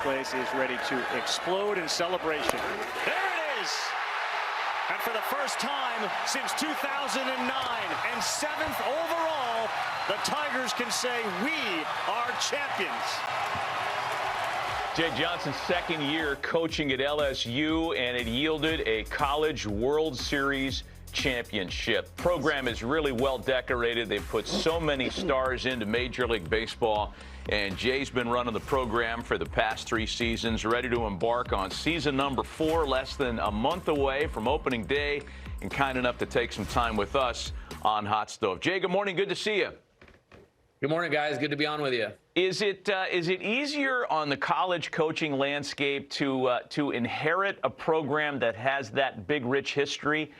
Place is ready to explode in celebration. There it is! And for the first time since 2009 and 7th overall, the Tigers can say, we are champions. Jay Johnson's second year coaching at LSU, and it yielded a College World Series championship. Program is really well decorated. They've put so many stars into Major League Baseball, and Jay's been running the program for the past 3 seasons, ready to embark on season number 4, less than a month away from opening day, and kind enough to take some time with us on Hot Stove. Jay, good morning. Good to see you. Good morning, guys. Good to be on with you. Is it easier on the college coaching landscape to inherit a program that has that big, rich history,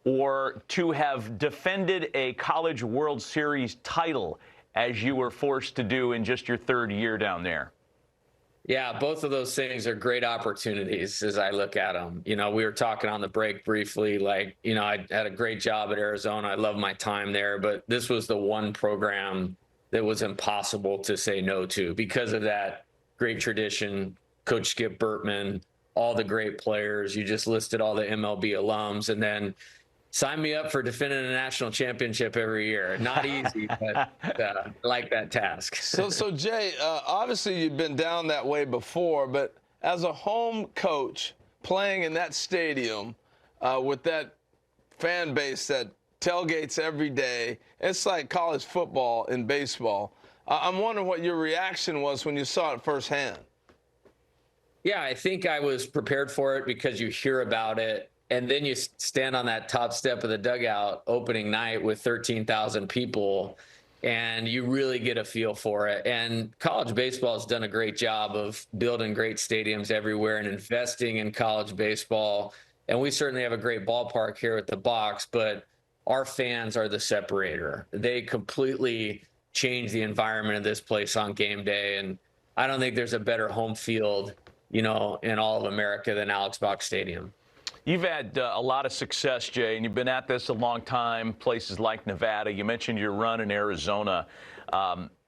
or to have defended a College World Series title as you were forced to do in just your 3rd year down there? Yeah, both of those things are great opportunities as I look at them. You know, we were talking on the break briefly, like, you know, I had a great job at Arizona. I love my time there, but this was the one program that was impossible to say no to because of that great tradition, Coach Skip Bertman, all the great players. You just listed all the MLB alums, and then sign me up for defending a national championship every year. Not easy, but I like that task. So Jay, obviously you've been down that way before, but as a home coach playing in that stadium with that fan base that tailgates every day, it's like college football in baseball. I'm wondering what your reaction was when you saw it firsthand. Yeah, I think I was prepared for it because you hear about it. And then you stand on that top step of the dugout opening night with 13,000 people, and you really get a feel for it. And college baseball has done a great job of building great stadiums everywhere and investing in college baseball. And we certainly have a great ballpark here at the Box, but our fans are the separator. They completely change the environment of this place on game day. And I don't think there's a better home field, you know, in all of America than Alex Box Stadium. You've had a lot of success, Jay, and you've been at this a long time, places like Nevada. You mentioned your run in Arizona.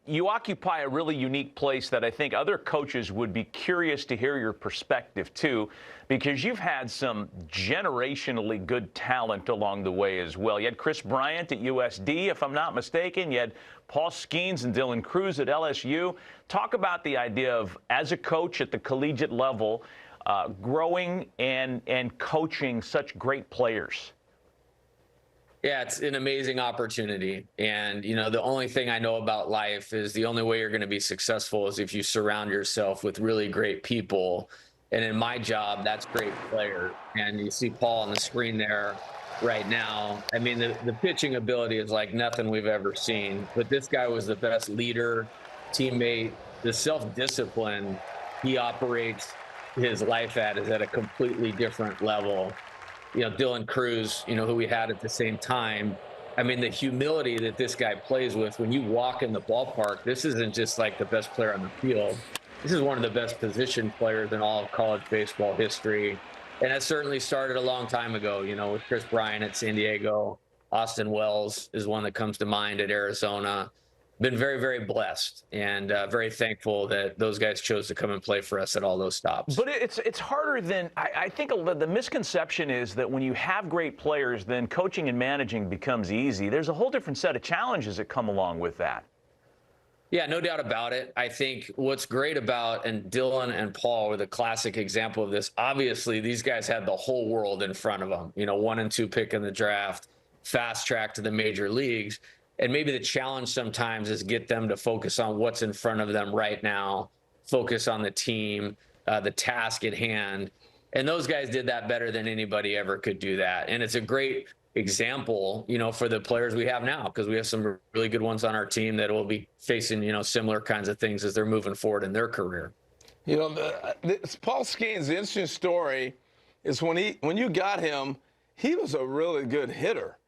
You occupy a really unique place that I think other coaches would be curious to hear your perspective, too, because you've had some generationally good talent along the way as well. You had Chris Bryant at USD, if I'm not mistaken. You had Paul Skeens and Dylan Cruz at LSU. Talk about the idea of, as a coach at the collegiate level, growing and coaching such great players. Yeah, it's an amazing opportunity. And, you know, the only thing I know about life is the only way you're going to be successful is if you surround yourself with really great people. And in my job, that's great players. And you see Paul on the screen there right now. I mean, the pitching ability is like nothing we've ever seen. But this guy was the best leader, teammate, the self-discipline he operates his life at is at a completely different level. You know, Dylan Cruz, you know, who we had at the same time. I mean, the humility that this guy plays with when you walk in the ballpark, this isn't just like the best player on the field. This is one of the best position players in all of college baseball history. And it certainly started a long time ago, you know, with Chris Bryant at San Diego. Austin Wells is one that comes to mind at Arizona. Been very, very blessed and very thankful that those guys chose to come and play for us at all those stops. But it's harder than I think. The misconception is that when you have great players, then coaching and managing becomes easy. There's a whole different set of challenges that come along with that. Yeah, no doubt about it. I think what's great about, and Dylan and Paul were the classic example of this. Obviously, these guys had the whole world in front of them. You know, 1 and 2 pick in the draft, fast track to the major leagues. And maybe the challenge sometimes is get them to focus on what's in front of them right now, focus on the team, the task at hand. And those guys did that better than anybody ever could do that. And it's a great example, you know, for the players we have now, because we have some really good ones on our team that will be facing, you know, similar kinds of things as they're moving forward in their career. You know, Paul Skeens, the interesting story is when you got him, he was a really good hitter.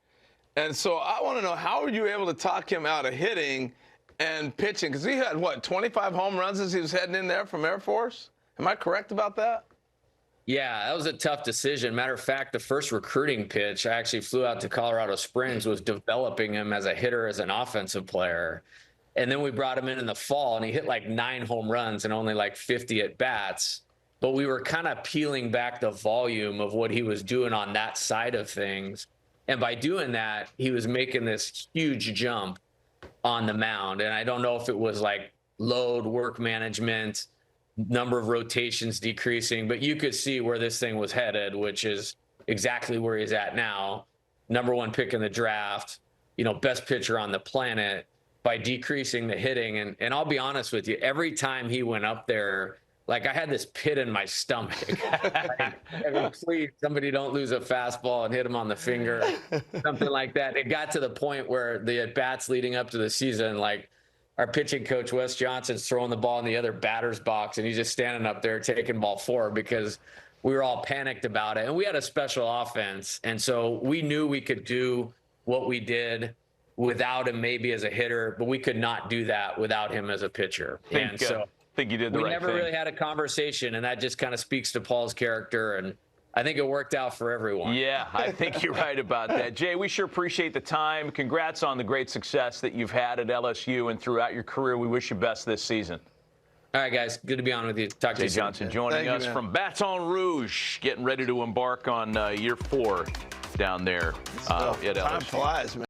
And so I want to know, how were you able to talk him out of hitting and pitching? Because he had, 25 home runs as he was heading in there from Air Force? Am I correct about that? Yeah, that was a tough decision. Matter of fact, the first recruiting pitch, I actually flew out to Colorado Springs, was developing him as a hitter, as an offensive player. And then we brought him in the fall, and he hit like 9 home runs and only like 50 at bats. But we were kind of peeling back the volume of what he was doing on that side of things. And by doing that, he was making this huge jump on the mound. And I don't know if it was like load, work management, number of rotations decreasing, but you could see where this thing was headed, which is exactly where he's at now. #1 pick in the draft, best pitcher on the planet, by decreasing the hitting. And I'll be honest with you, every time he went up there, like I had this pit in my stomach. Please, somebody don't lose a fastball and hit him on the finger, something like that. It got to the point where the at-bats leading up to the season, like our pitching coach, Wes Johnson's throwing the ball in the other batter's box, and he's just standing up there taking ball 4 because we were all panicked about it. And we had a special offense, and so we knew we could do what we did without him maybe as a hitter, but we could not do that without him as a pitcher. And so I think you did the right thing. We never really had a conversation, and that just kind of speaks to Paul's character, and I think it worked out for everyone. Yeah, I think you're right about that. Jay, we sure appreciate the time. Congrats on the great success that you've had at LSU and throughout your career. We wish you best this season. All right, guys. Good to be on with you. Talk to you Jay soon. Johnson joining us from Baton Rouge, getting ready to embark on year 4 down there at LSU. Time flies, man.